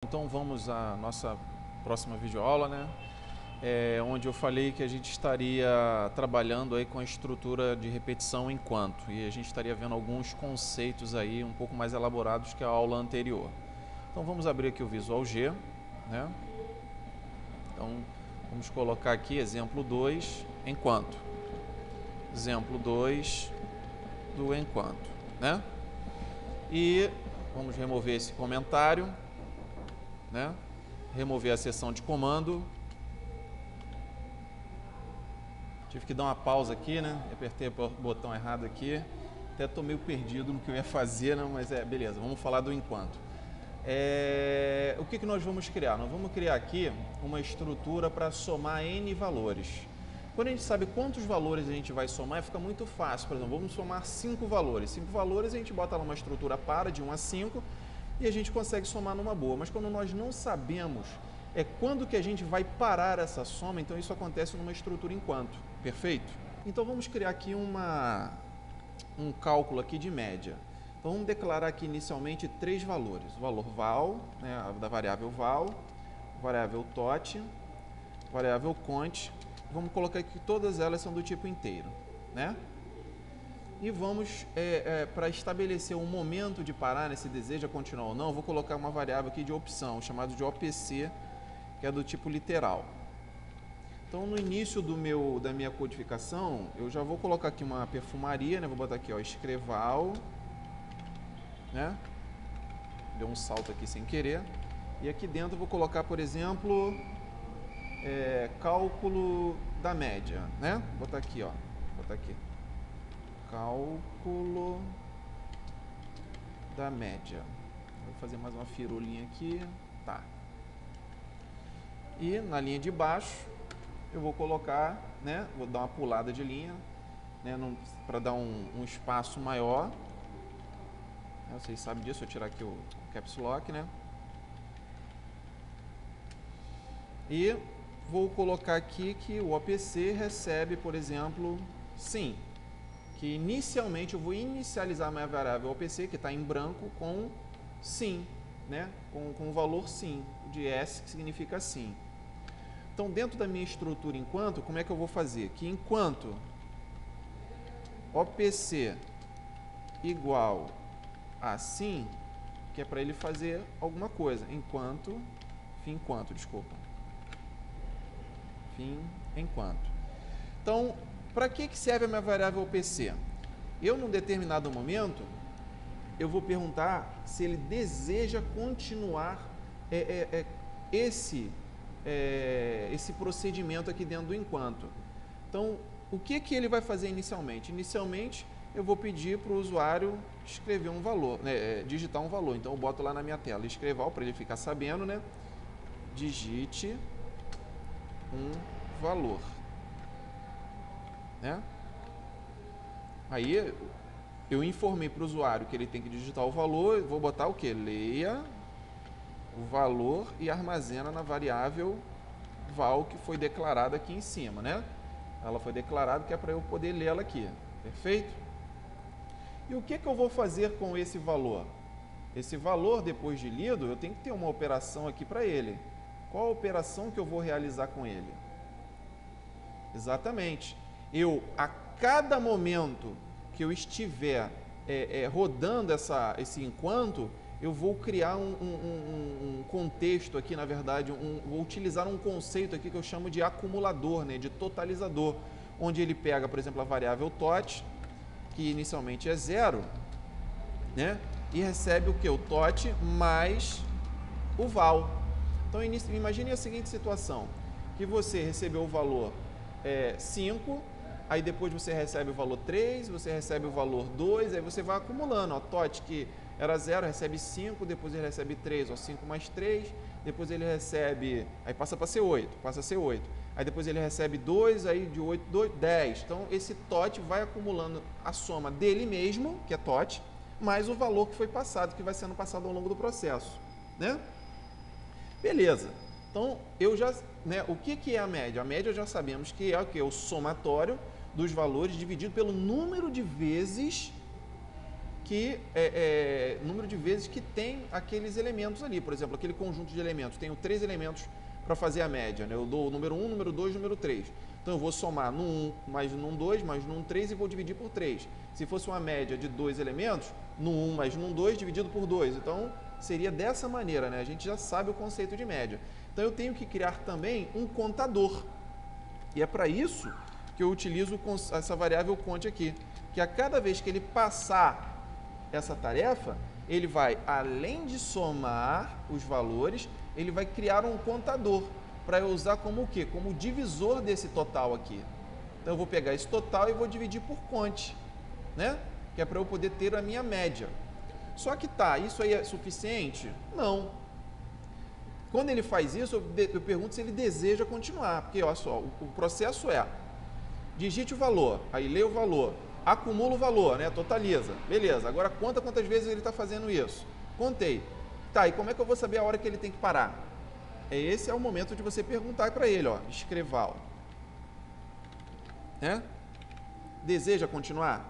Então vamos à nossa próxima videoaula, né? Onde eu falei que a gente estaria trabalhando aí com a estrutura de repetição enquanto, e a gente estaria vendo alguns conceitos aí um pouco mais elaborados que a aula anterior. Então vamos abrir aqui o Visual G, né? Então vamos colocar aqui exemplo 2, enquanto. Exemplo 2 do enquanto, né? E vamos remover esse comentário, né? Remover a seção de comando. Tive que dar uma pausa aqui, né? Apertei o botão errado aqui. Até estou meio perdido no que eu ia fazer, né? Mas beleza, vamos falar do enquanto. O que nós vamos criar? Nós vamos criar aqui uma estrutura para somar N valores. Quando a gente sabe quantos valores a gente vai somar, fica muito fácil. Por exemplo, vamos somar 5 valores. 5 valores a gente bota lá uma estrutura para de 1 a 5 e a gente consegue somar numa boa. Mas quando nós não sabemos quando que a gente vai parar essa soma, então isso acontece numa estrutura enquanto. Perfeito? Então vamos criar aqui um cálculo aqui de média. Então vamos declarar aqui inicialmente 3 valores. O valor val, né, da variável val, variável tot, variável cont. Vamos colocar aqui que todas elas são do tipo inteiro, né? E vamos, para estabelecer um momento de parar, né, se deseja continuar ou não, eu vou colocar uma variável aqui de opção, chamada de OPC, que é do tipo literal. Então, no início da minha codificação, eu já vou colocar aqui uma perfumaria, né? Vou botar aqui, ó, escreval, né? Deu um salto aqui sem querer. E aqui dentro eu vou colocar, por exemplo, cálculo da média, né? Vou botar aqui, ó, vou botar aqui. Cálculo da média. Vou fazer mais uma firulinha aqui, tá. E na linha de baixo eu vou colocar, né, vou dar uma pulada de linha, né, para dar um espaço maior. Vocês sabem disso, eu tirar aqui o caps lock, né? E vou colocar aqui que o OPC recebe, por exemplo, sim. Que inicialmente eu vou inicializar a minha variável OPC, que está em branco, com sim, né? Com o valor sim, de S, que significa sim. Então, dentro da minha estrutura enquanto, como é que eu vou fazer? Que enquanto OPC igual a sim, que é para ele fazer alguma coisa. Enquanto, fim enquanto, desculpa. Fim enquanto. Então, para que serve a minha variável OPC? Eu, num determinado momento, eu vou perguntar se ele deseja continuar esse procedimento aqui dentro do enquanto. Então, o que ele vai fazer inicialmente? Inicialmente, eu vou pedir para o usuário escrever um valor, né, digitar um valor. Então, eu boto lá na minha tela, escreval, para ele ficar sabendo, né? Digite um valor. Né? Aí, eu informei para o usuário que ele tem que digitar o valor, vou botar o que? Leia o valor e armazena na variável val que foi declarada aqui em cima, né? Ela foi declarada que é para eu poder ler ela aqui, perfeito? E o que eu vou fazer com esse valor? Esse valor, depois de lido, eu tenho que ter uma operação aqui para ele. Qual a operação que eu vou realizar com ele? Exatamente. A cada momento que eu estiver rodando esse enquanto, eu vou criar um contexto aqui, na verdade, vou utilizar um conceito aqui que eu chamo de acumulador, né, de totalizador, onde ele pega, por exemplo, a variável tot, que inicialmente é 0, né, e recebe o que? O tot mais o val. Então, imagine a seguinte situação, que você recebeu o valor 5, aí depois você recebe o valor 3, você recebe o valor 2, aí você vai acumulando, ó, tot que era 0, recebe 5, depois ele recebe 3, ó, 5 mais 3, depois ele recebe, aí passa para ser 8, passa a ser 8. Aí depois ele recebe 2, aí de 8, 2, 10. Então, esse tot vai acumulando a soma dele mesmo, que é tot, mais o valor que foi passado, que vai sendo passado ao longo do processo, né? Beleza. Então, o que é a média? A média já sabemos que é o que? O somatório dos valores dividido pelo número de vezes número de vezes que tem aqueles elementos ali. Por exemplo, aquele conjunto de elementos. Tenho 3 elementos para fazer a média, né? Eu dou o número 1, número 2, número 3. Então, eu vou somar no 1 mais no 2 mais no 3 e vou dividir por 3. Se fosse uma média de 2 elementos, no 1 mais no 2 dividido por 2. Então, seria dessa maneira, né? A gente já sabe o conceito de média. Então, eu tenho que criar também um contador. E é para isso que eu utilizo essa variável cont aqui. Que a cada vez que ele passar essa tarefa, ele vai, além de somar os valores, ele vai criar um contador para eu usar como o quê? Como divisor desse total aqui. Então, eu vou pegar esse total e vou dividir por cont, né? Que é para eu poder ter a minha média. Só que isso aí é suficiente? Não. Quando ele faz isso, eu pergunto se ele deseja continuar. Porque, olha só, o processo é, digite o valor, aí lê o valor, acumula o valor, né? Totaliza. Beleza, agora conta quantas vezes ele está fazendo isso. Contei. Tá, e como é que eu vou saber a hora que ele tem que parar? Esse é o momento de você perguntar para ele, ó, escreval. Né? Deseja continuar?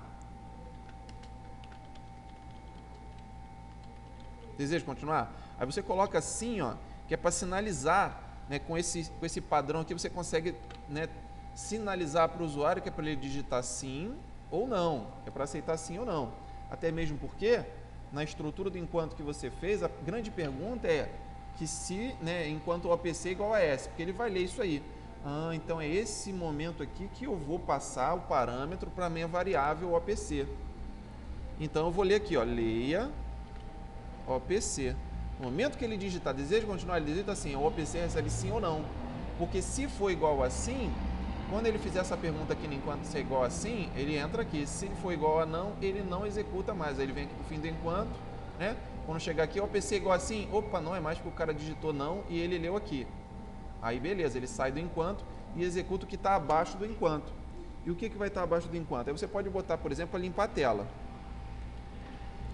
Deseja continuar? Aí você coloca assim, ó, que é para sinalizar, né, com esse padrão aqui, você consegue, né, sinalizar para o usuário que é para ele digitar sim ou não, é para aceitar sim ou não. Até mesmo porque, na estrutura do enquanto que você fez, a grande pergunta é que se, né, enquanto o OPC é igual a S, porque ele vai ler isso aí. Ah, então é esse momento aqui que eu vou passar o parâmetro para a minha variável OPC. Então eu vou ler aqui, ó, leia OPC. No momento que ele digitar deseja continuar, ele digita assim, o OPC recebe sim ou não. Porque se for igual a sim, quando ele fizer essa pergunta aqui no enquanto se é igual a sim, ele entra aqui. Se ele for igual a não, ele não executa mais. Aí ele vem aqui para o fim do enquanto, né? Quando chegar aqui, o OPC é igual a sim, opa, não é mais porque o cara digitou não e ele leu aqui. Aí beleza, ele sai do enquanto e executa o que está abaixo do enquanto. E o que vai estar abaixo do enquanto? Aí você pode botar, por exemplo, para limpar a tela.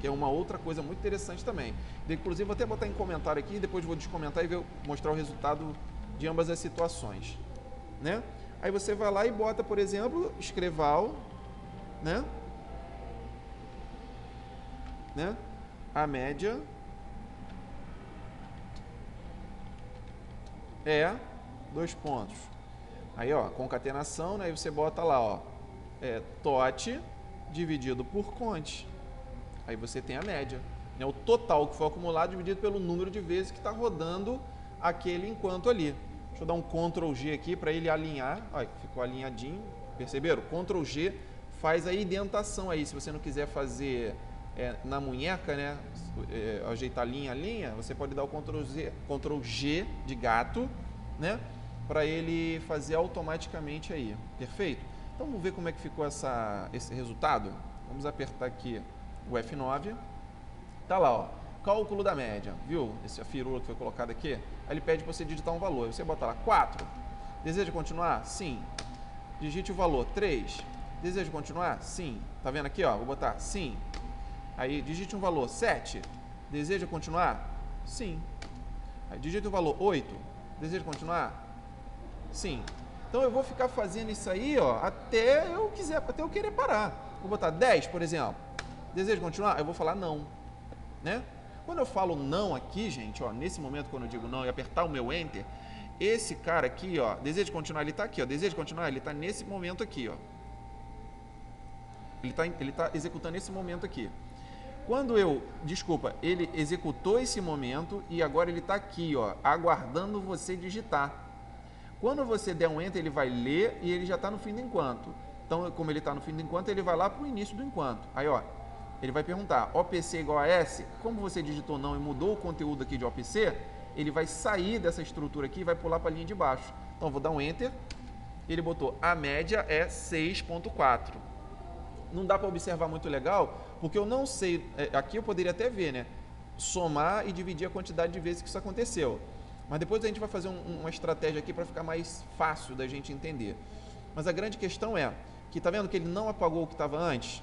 Que é uma outra coisa muito interessante também. Inclusive, vou até botar em comentário aqui, depois vou descomentar e mostrar o resultado de ambas as situações. Né? Aí você vai lá e bota, por exemplo, escreval, né? A média é 2 pontos. Aí, ó, concatenação, né? Aí você bota lá, ó, tot dividido por cont. Aí você tem a média, né? O total que foi acumulado dividido pelo número de vezes que está rodando aquele enquanto ali. Deixa eu dar um Ctrl G aqui para ele alinhar. Olha, ficou alinhadinho. Perceberam? Ctrl G faz a indentação aí. Se você não quiser fazer na munheca, né? Ajeitar linha a linha, você pode dar o Ctrl G de gato, né? Para ele fazer automaticamente aí. Perfeito? Então vamos ver como é que ficou esse resultado. Vamos apertar aqui o F9, tá lá, ó, cálculo da média, viu? Essa firula que foi colocada aqui, aí ele pede para você digitar um valor, você bota lá 4, deseja continuar? Sim. Digite o valor 3, deseja continuar? Sim. Tá vendo aqui, ó, vou botar sim. Aí digite um valor 7, deseja continuar? Sim. Aí digite o valor 8, deseja continuar? Sim. Então eu vou ficar fazendo isso aí, ó, até eu querer parar. Vou botar 10, por exemplo. Deseja continuar? Eu vou falar não, né? Quando eu falo não aqui, gente, ó, nesse momento quando eu digo não e apertar o meu Enter, esse cara aqui, ó, deseja continuar, ele está aqui, ó, deseja continuar, ele está nesse momento aqui, ó. Ele tá executando esse momento aqui. Quando ele executou esse momento e agora ele está aqui, ó, aguardando você digitar. Quando você der um Enter, ele vai ler e ele já está no fim do enquanto. Então, como ele está no fim do enquanto, ele vai lá para o início do enquanto. Aí, ó, ele vai perguntar, OPC igual a S, como você digitou não e mudou o conteúdo aqui de OPC, ele vai sair dessa estrutura aqui e vai pular para a linha de baixo. Então, vou dar um Enter, ele botou, a média é 6.4. Não dá para observar muito legal, porque eu não sei, aqui eu poderia até ver, né, somar e dividir a quantidade de vezes que isso aconteceu. Mas depois a gente vai fazer uma estratégia aqui para ficar mais fácil da gente entender. Mas a grande questão é, que tá vendo que ele não apagou o que estava antes?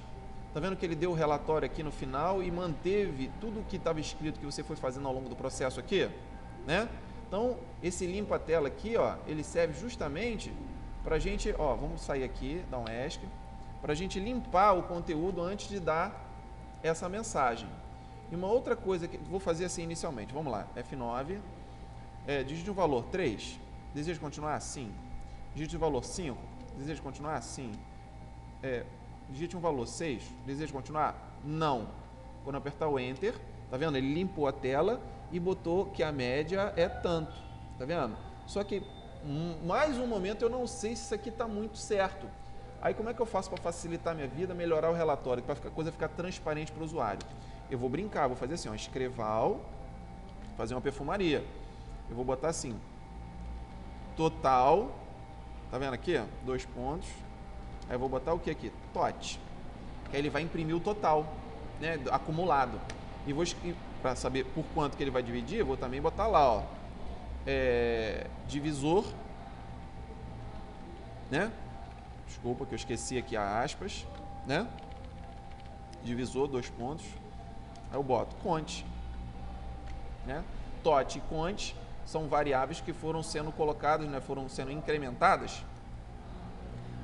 Tá vendo que ele deu o relatório aqui no final e manteve tudo o que estava escrito que você foi fazendo ao longo do processo aqui, né? Então, esse limpa a tela aqui, ó, ele serve justamente para a gente, ó, vamos sair aqui, dar um ESC, para a gente limpar o conteúdo antes de dar essa mensagem. E uma outra coisa que vou fazer assim inicialmente, vamos lá, F9, digite um valor 3, deseja continuar? Sim. Digite um valor 5, deseja continuar? Sim. Digite um valor 6, deseja continuar? Não. Quando apertar o Enter, tá vendo? Ele limpou a tela e botou que a média é tanto, tá vendo? Só que, mais um momento, eu não sei se isso aqui está muito certo. Aí, como é que eu faço para facilitar a minha vida, melhorar o relatório, para a coisa ficar transparente para o usuário? Eu vou brincar, vou fazer assim, ó, escreval, fazer uma perfumaria. Eu vou botar assim, total, tá vendo aqui, ó, 2 pontos. Aí eu vou botar o que aqui? TOT. Que aí ele vai imprimir o total, né, acumulado. E vou para saber por quanto que ele vai dividir, eu vou também botar lá, ó, divisor, né? Desculpa que eu esqueci aqui a aspas, né? Divisor, 2 pontos. Aí eu boto cont, né? TOT e cont são variáveis que foram sendo colocadas, né, foram sendo incrementadas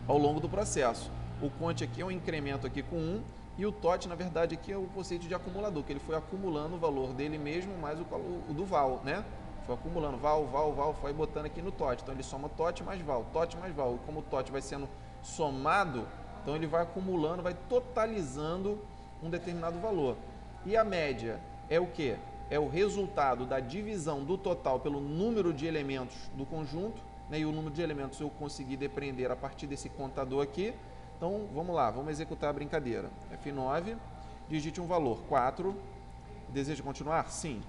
ao longo do processo. O cont aqui é um incremento aqui com 1 e o TOT, na verdade, aqui é o conceito de acumulador, que ele foi acumulando o valor dele mesmo mais o do val, né? Foi acumulando val, foi botando aqui no TOT. Então ele soma TOT mais val. E como o TOT vai sendo somado, então ele vai acumulando, vai totalizando um determinado valor. E a média é o quê? É o resultado da divisão do total pelo número de elementos do conjunto, né? E o número de elementos eu consegui depreender a partir desse contador aqui. Então, vamos lá, vamos executar a brincadeira. F9, digite um valor 4, deseja continuar? Sim.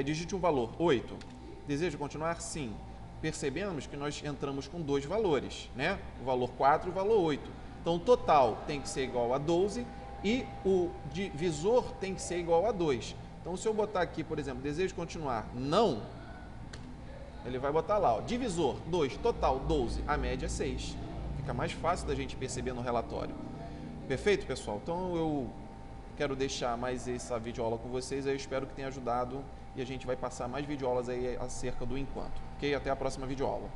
Digite um valor 8, deseja continuar? Sim. Percebemos que nós entramos com 2 valores, né? O valor 4 e o valor 8. Então, o total tem que ser igual a 12 e o divisor tem que ser igual a 2. Então, se eu botar aqui, por exemplo, desejo continuar? Não. Ele vai botar lá, ó, divisor 2, total 12, a média é 6. Fica mais fácil da gente perceber no relatório. Perfeito, pessoal? Então, eu quero deixar mais essa videoaula com vocês. Eu espero que tenha ajudado e a gente vai passar mais videoaulas aí acerca do enquanto. Ok? Até a próxima videoaula.